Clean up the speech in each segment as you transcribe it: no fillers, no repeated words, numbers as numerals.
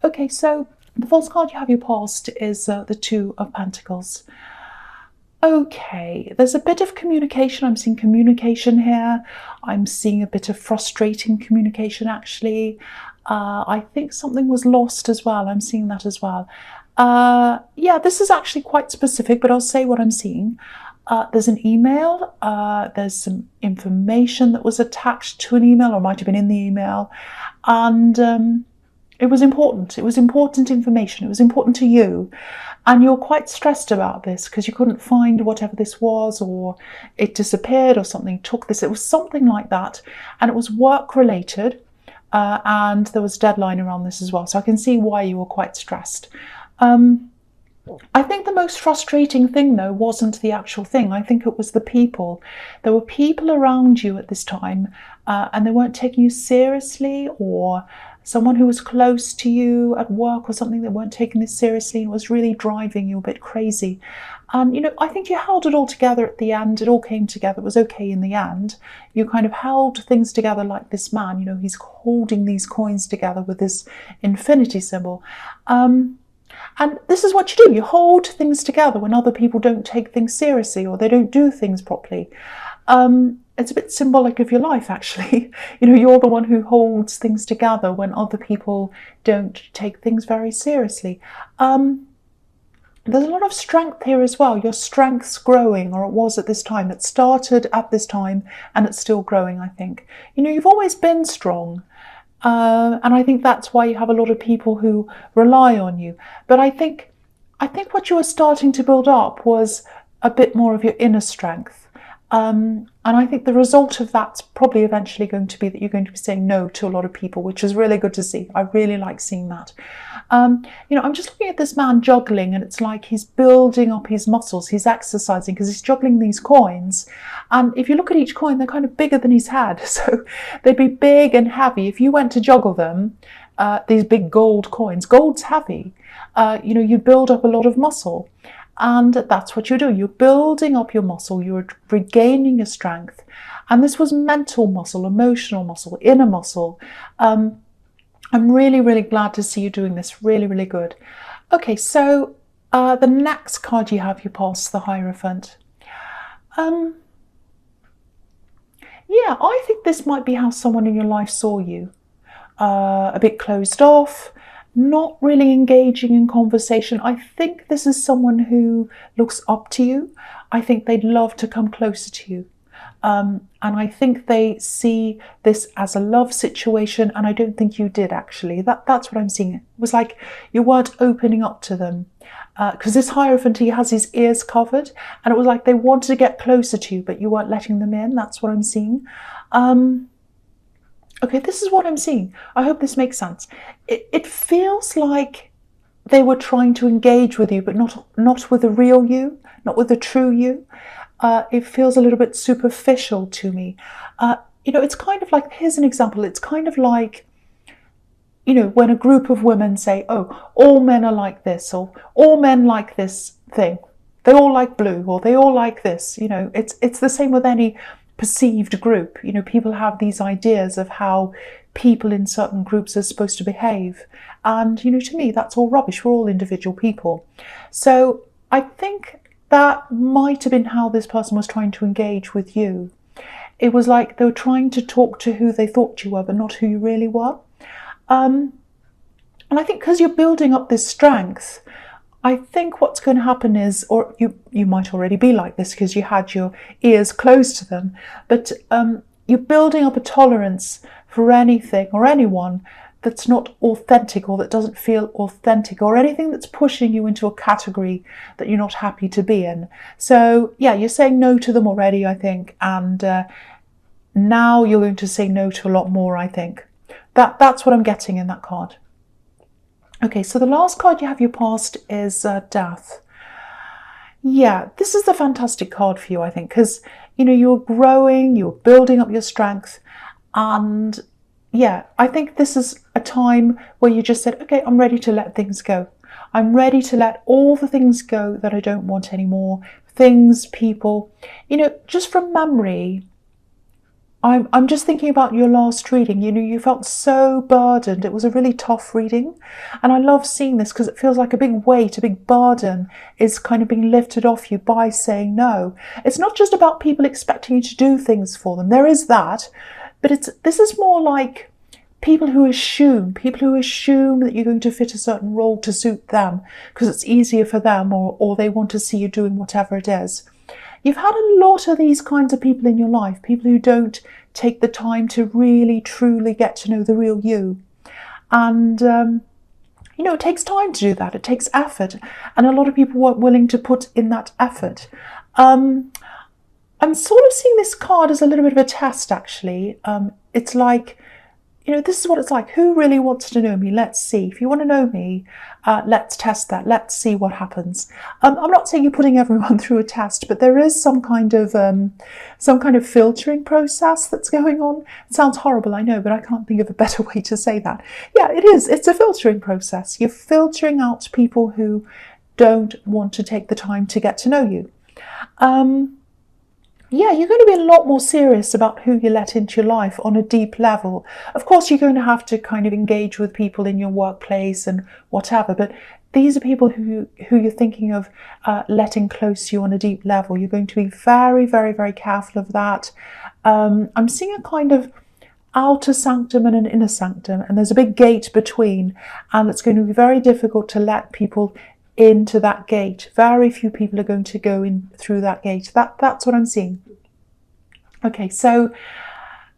Okay, so the false card you have your past is the Two of Pentacles. Okay, there's a bit of communication. I'm seeing communication here. I'm seeing a bit of frustrating communication, actually. I think something was lost as well. I'm seeing that as well. Yeah, this is actually quite specific, but I'll say what I'm seeing. There's an email. There's some information that was attached to an email, or might have been in the email. And it was important. It was important information. It was important to you. And you're quite stressed about this because you couldn't find whatever this was, or it disappeared, or something took this. It was something like that. And it was work related. And there was a deadline around this as well. So I can see why you were quite stressed. I think the most frustrating thing, though, wasn't the actual thing. I think it was the people. There were people around you at this time, and they weren't taking you seriously, or someone who was close to you at work or something that weren't taking this seriously and was really driving you a bit crazy. And, I think you held it all together at the end. It all came together. It was okay in the end. You kind of held things together like this man. He's holding these coins together with this infinity symbol. And this is what you do. You hold things together when other people don't take things seriously, or they don't do things properly. It's a bit symbolic of your life, actually. You're the one who holds things together when other people don't take things very seriously. There's a lot of strength here as well. Your strength's growing, or it was at this time. It started at this time and it's still growing, I think. You've always been strong. And I think that's why you have a lot of people who rely on you. But I think what you were starting to build up was a bit more of your inner strength. And I think the result of that's probably eventually going to be that you're going to be saying no to a lot of people, which is really good to see. I really like seeing that. I'm just looking at this man juggling, and it's like he's building up his muscles. He's exercising because he's juggling these coins. And if you look at each coin, they're kind of bigger than his head. So they'd be big and heavy. If you went to juggle them, these big gold coins, gold's heavy. You build up a lot of muscle. And that's what you do. You're building up your muscle. You're regaining your strength. And this was mental muscle, emotional muscle, inner muscle. I'm really, really glad to see you doing this. Really, really good. Okay, so the next card you have, you pass the Hierophant. Yeah, I think this might be how someone in your life saw you. A bit closed off, not really engaging in conversation. I think this is someone who looks up to you. I think they'd love to come closer to you. And I think they see this as a love situation, and I don't think you did, actually. That's what I'm seeing. It was like you weren't opening up to them. Because this Hierophant, he has his ears covered, and it was like they wanted to get closer to you, but you weren't letting them in. That's what I'm seeing. Okay, this is what I'm seeing. I hope this makes sense. It feels like they were trying to engage with you, but not with the real you, not with the true you. It feels a little bit superficial to me. It's kind of like, here's an example. It's kind of like, when a group of women say, oh, all men are like this, or all men like this thing. They all like blue, or they all like this. It's the same with any perceived group. People have these ideas of how people in certain groups are supposed to behave. And, to me, that's all rubbish. We're all individual people. So I think that might have been how this person was trying to engage with you. It was like they were trying to talk to who they thought you were, but not who you really were. And I think because you're building up this strength, I think what's going to happen is, or you might already be like this because you had your ears closed to them, but you're building up a tolerance for anything or anyone that's not authentic, or that doesn't feel authentic, or anything that's pushing you into a category that you're not happy to be in. So yeah, you're saying no to them already, I think, and now you're going to say no to a lot more, I think. That's what I'm getting in that card. Okay, so the last card you have your past is Death. Yeah, this is the fantastic card for you, I think, because, you're growing, you're building up your strength. And yeah, I think this is a time where you just said, okay, I'm ready to let things go. I'm ready to let all the things go that I don't want anymore. Things, people, just from memory, I'm just thinking about your last reading. You know, you felt so burdened. It was a really tough reading. And I love seeing this because it feels like a big weight, a big burden is kind of being lifted off you by saying no. It's not just about people expecting you to do things for them. There is that. But this is more like people who assume that you're going to fit a certain role to suit them because it's easier for them, or they want to see you doing whatever it is. You've had a lot of these kinds of people in your life, people who don't take the time to really, truly get to know the real you. And, you know, it takes time to do that. It takes effort. And a lot of people weren't willing to put in that effort. I'm sort of seeing this card as a little bit of a test, actually. It's like, you know, this is what it's like. Who really wants to know me? Let's see. If you want to know me, let's test that. Let's see what happens. I'm not saying you're putting everyone through a test, but there is some kind of filtering process that's going on. It sounds horrible, I know, but I can't think of a better way to say that. Yeah, it is. It's a filtering process. You're filtering out people who don't want to take the time to get to know you. Yeah, you're going to be a lot more serious about who you let into your life on a deep level. Of course, you're going to have to kind of engage with people in your workplace and whatever, but these are people who you're thinking of letting close to you on a deep level. You're going to be very, very, very careful of that. I'm seeing a kind of outer sanctum and an inner sanctum, and there's a big gate between, and it's going to be very difficult to let people into that gate. Very few people are going to go in through that gate. That's what I'm seeing. Okay, so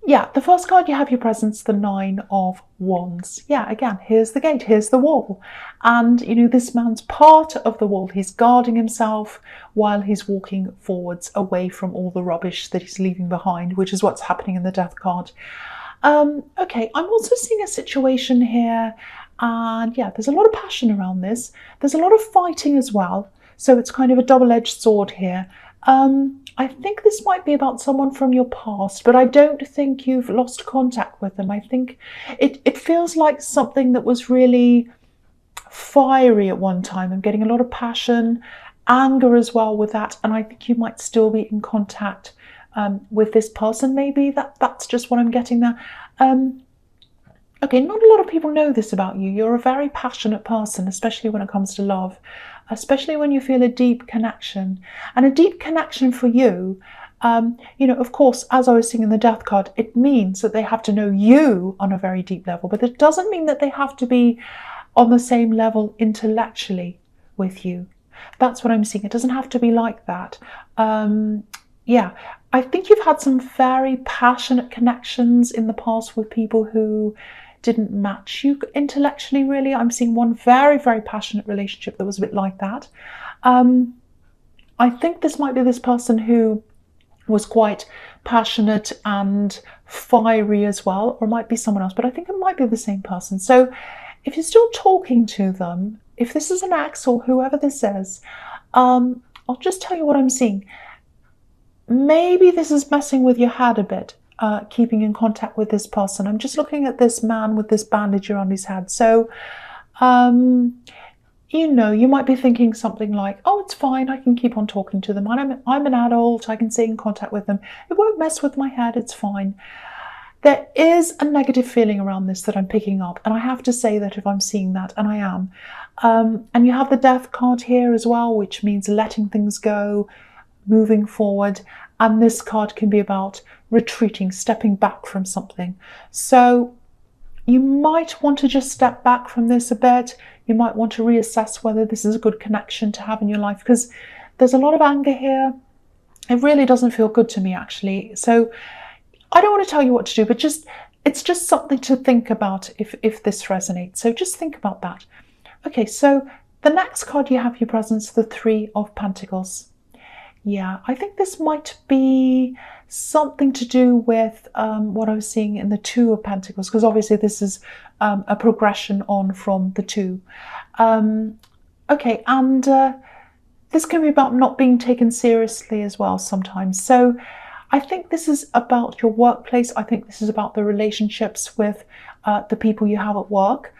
yeah, the first card you have your presence, the Nine of Wands. Yeah, again, here's the gate, here's the wall. And, you know, this man's part of the wall. He's guarding himself while he's walking forwards away from all the rubbish that he's leaving behind, which is what's happening in the Death card. Okay, I'm also seeing a situation here. And yeah, there's a lot of passion around this. There's a lot of fighting as well. So it's kind of a double-edged sword here. I think this might be about someone from your past, but I don't think you've lost contact with them. I think it feels like something that was really fiery at one time. I'm getting a lot of passion, anger as well with that. And I think you might still be in contact with this person, maybe. That's just what I'm getting there. Okay, not a lot of people know this about you. You're a very passionate person, especially when it comes to love, especially when you feel a deep connection. And a deep connection for you, you know, of course, as I was saying in the Death card, it means that they have to know you on a very deep level, but it doesn't mean that they have to be on the same level intellectually with you. That's what I'm seeing. It doesn't have to be like that. Yeah, I think you've had some very passionate connections in the past with people who didn't match you intellectually, really. I'm seeing one very, very passionate relationship that was a bit like that. I think this might be this person who was quite passionate and fiery as well, or it might be someone else, but I think it might be the same person. So if you're still talking to them, if this is an ex or whoever this is, I'll just tell you what I'm seeing. Maybe this is messing with your head a bit, keeping in contact with this person. I'm just looking at this man with this bandage around his head. So, you know, you might be thinking something like, oh, it's fine, I can keep on talking to them. I'm an adult, I can stay in contact with them. It won't mess with my head, it's fine. There is a negative feeling around this that I'm picking up. And I have to say that if I'm seeing that, and I am. And you have the Death card here as well, which means letting things go, moving forward, and this card can be about retreating, stepping back from something. So you might want to just step back from this a bit. You might want to reassess whether this is a good connection to have in your life, because there's a lot of anger here. It really doesn't feel good to me, actually. So I don't want to tell you what to do, but it's just something to think about if this resonates. So just think about that. Okay, so the next card you have your presence, the Three of Pentacles. Yeah, I think this might be something to do with what I was seeing in the Two of Pentacles, because obviously this is a progression on from the Two. Okay, and this can be about not being taken seriously as well sometimes. So I think this is about your workplace. I think this is about the relationships with the people you have at work.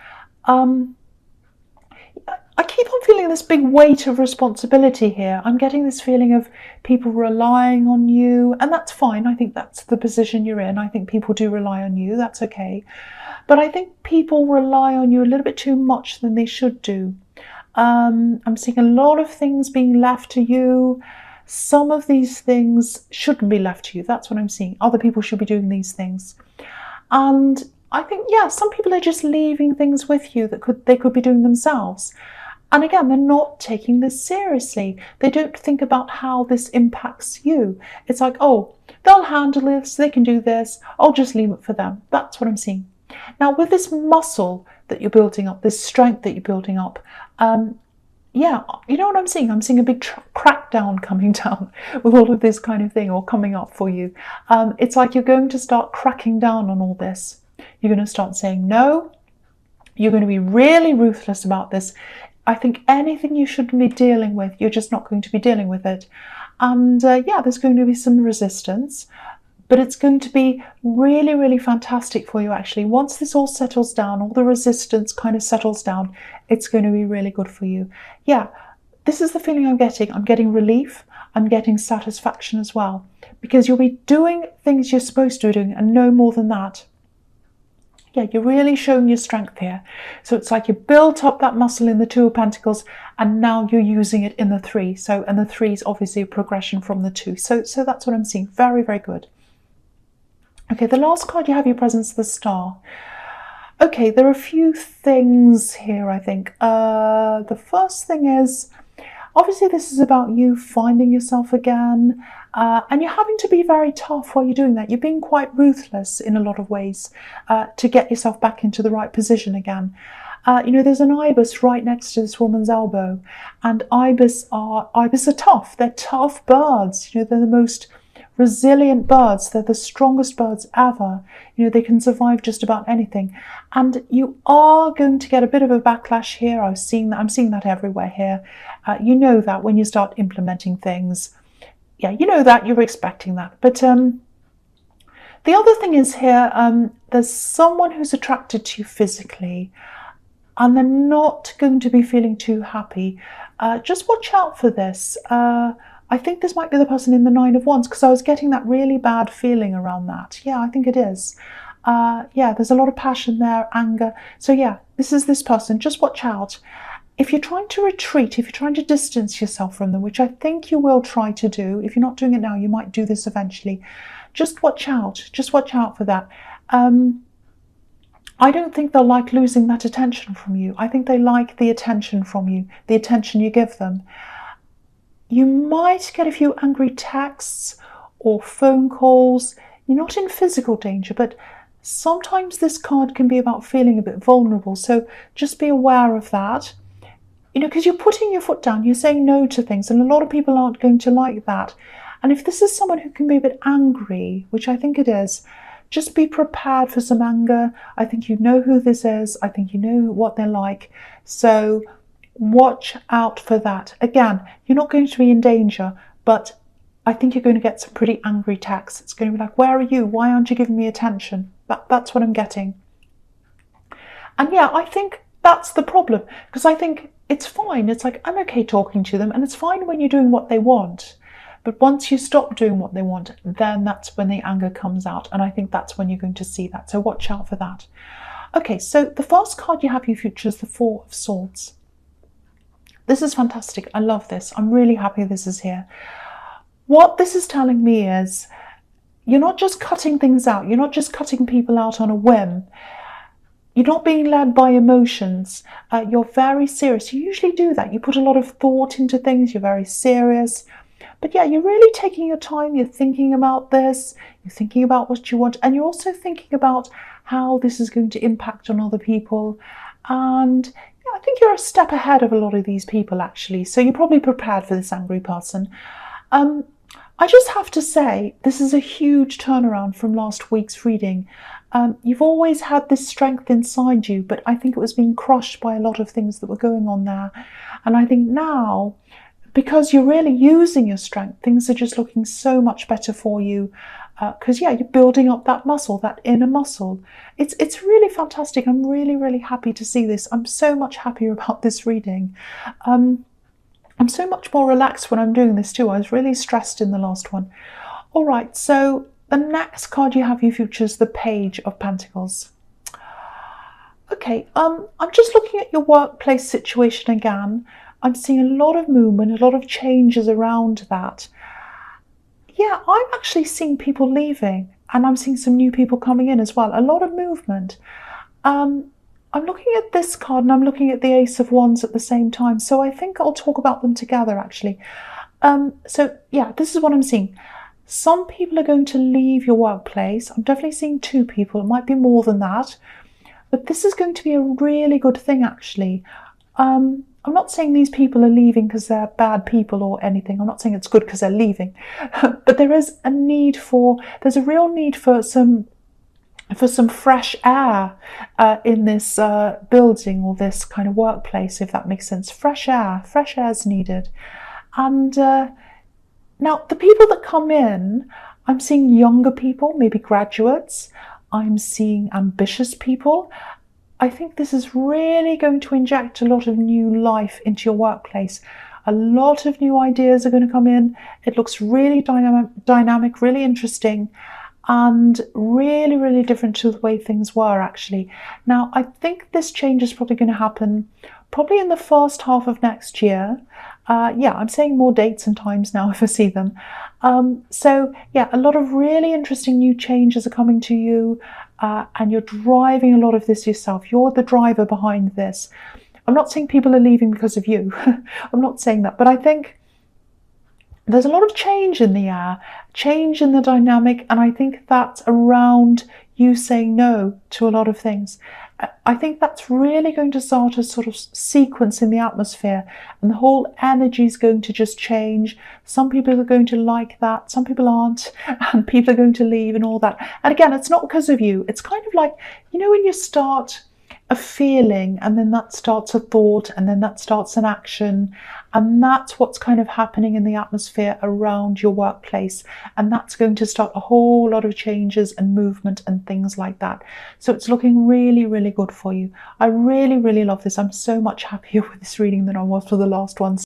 I keep on feeling feeling this big weight of responsibility here. I'm getting this feeling of people relying on you, and that's fine. I think that's the position you're in. I think people do rely on you. That's okay. But I think people rely on you a little bit too much than they should do. I'm seeing a lot of things being left to you. Some of these things shouldn't be left to you. That's what I'm seeing. Other people should be doing these things. And I think, yeah, some people are just leaving things with you that they could be doing themselves. And again, they're not taking this seriously. They don't think about how this impacts you. It's like, oh, they'll handle this, they can do this, I'll just leave it for them. That's what I'm seeing. Now, with this muscle that you're building up, this strength that you're building up, yeah, you know what I'm seeing? I'm seeing a big crackdown coming down with all of this kind of thing, or coming up for you. It's like you're going to start cracking down on all this. You're going to start saying no. You're going to be really ruthless about this. I think anything you shouldn't be dealing with, you're just not going to be dealing with it. And yeah, there's going to be some resistance, but it's going to be really, really fantastic for you, actually. Once this all settles down, all the resistance kind of settles down, it's going to be really good for you. Yeah, this is the feeling I'm getting. I'm getting relief. I'm getting satisfaction as well, because you'll be doing things you're supposed to be doing and no more than that. Yeah, you're really showing your strength here. So it's like you built up that muscle in the Two of Pentacles, and now you're using it in the Three. So, and the Three is obviously a progression from the Two. So that's what I'm seeing. Very, very good. Okay, the last card you have, your presence, the Star. Okay, there are a few things here, I think. The first thing is, obviously this is about you finding yourself again, and you're having to be very tough while you're doing that. You're being quite ruthless in a lot of ways to get yourself back into the right position again. You know, there's an ibis right next to this woman's elbow, and ibis are tough. They're tough birds. You know, they're the most resilient birds. They're the strongest birds ever. You know, they can survive just about anything. And you are going to get a bit of a backlash here. I'm seeing that everywhere here. You know that when you start implementing things. Yeah, you know that, you're expecting that. But the other thing is here, there's someone who's attracted to you physically, and they're not going to be feeling too happy. Just watch out for this. I think this might be the person in the Nine of Wands, because I was getting that really bad feeling around that. Yeah, I think it is. Yeah, there's a lot of passion there, anger. So yeah, this is this person. Just watch out. If you're trying to retreat, if you're trying to distance yourself from them, which I think you will try to do, if you're not doing it now, you might do this eventually. Just watch out. Just watch out for that. I don't think they'll like losing that attention from you. I think they like the attention from you, the attention you give them. You might get a few angry texts or phone calls. You're not in physical danger, but sometimes this card can be about feeling a bit vulnerable. So just be aware of that. You know, because you're putting your foot down, you're saying no to things, and a lot of people aren't going to like that. And if this is someone who can be a bit angry, which I think it is, just be prepared for some anger. I think you know who this is. I think you know what they're like. So watch out for that. Again, you're not going to be in danger, but I think you're going to get some pretty angry texts. It's going to be like, where are you? Why aren't you giving me attention? That's what I'm getting. And yeah, I think that's the problem, because I think it's fine. It's like, I'm okay talking to them, and it's fine when you're doing what they want. But once you stop doing what they want, then that's when the anger comes out. And I think that's when you're going to see that. So watch out for that. Okay, so the first card you have for your future is the Four of Swords. This is fantastic. I love this. I'm really happy this is here. What this is telling me is you're not just cutting things out. You're not just cutting people out on a whim. You're not being led by emotions. You're very serious. You usually do that. You put a lot of thought into things. You're very serious. But yeah, you're really taking your time. You're thinking about this. You're thinking about what you want. And you're also thinking about how this is going to impact on other people. And yeah, I think you're a step ahead of a lot of these people, actually. So you're probably prepared for this angry person. I just have to say, this is a huge turnaround from last week's reading. You've always had this strength inside you, but I think it was being crushed by a lot of things that were going on there. And I think now, because you're really using your strength, things are just looking so much better for you. because yeah, you're building up that muscle, that inner muscle. It's really fantastic. I'm really happy to see this. I'm so much happier about this reading. I'm so much more relaxed when I'm doing this too. I was really stressed in the last one. All right, so the next card you have, you features the Page of Pentacles. Okay, I'm just looking at your workplace situation again. I'm seeing a lot of movement, a lot of changes around that. Yeah, I'm actually seeing people leaving, and I'm seeing some new people coming in as well. A lot of movement. I'm looking at this card and I'm looking at the Ace of Wands at the same time. So I think I'll talk about them together actually. So yeah, this is what I'm seeing. Some people are going to leave your workplace. I'm definitely seeing 2 people. It might be more than that. But this is going to be a really good thing actually. I'm not saying these people are leaving because they're bad people or anything. I'm not saying it's good because they're leaving. But there is a need for, there's a real need for some fresh air in this building or this kind of workplace, if that makes sense. Fresh air is needed. And now the people that come in, I'm seeing younger people, maybe graduates. I'm seeing ambitious people. I think this is really going to inject a lot of new life into your workplace. A lot of new ideas are going to come in. It looks really dynamic, really interesting, and really different to the way things were actually. Now, I think this change is probably going to happen probably in the first half of next year. Yeah, I'm saying more dates and times now if I see them. So yeah, a lot of really interesting new changes are coming to you, and you're driving a lot of this yourself. You're the driver behind this. I'm not saying people are leaving because of you. I'm not saying that, but I think there's a lot of change in the air, change in the dynamic, and I think that's around you saying no to a lot of things. I think that's really going to start a sort of sequence in the atmosphere, and the whole energy is going to just change. Some people are going to like that, some people aren't, and people are going to leave and all that. And again, it's not because of you. It's kind of like, you know, when you start a feeling and then that starts a thought and then that starts an action, and that's what's kind of happening in the atmosphere around your workplace, and that's going to start a whole lot of changes and movement and things like that. So it's looking really good for you. I really love this. I'm so much happier with this reading than I was for the last one.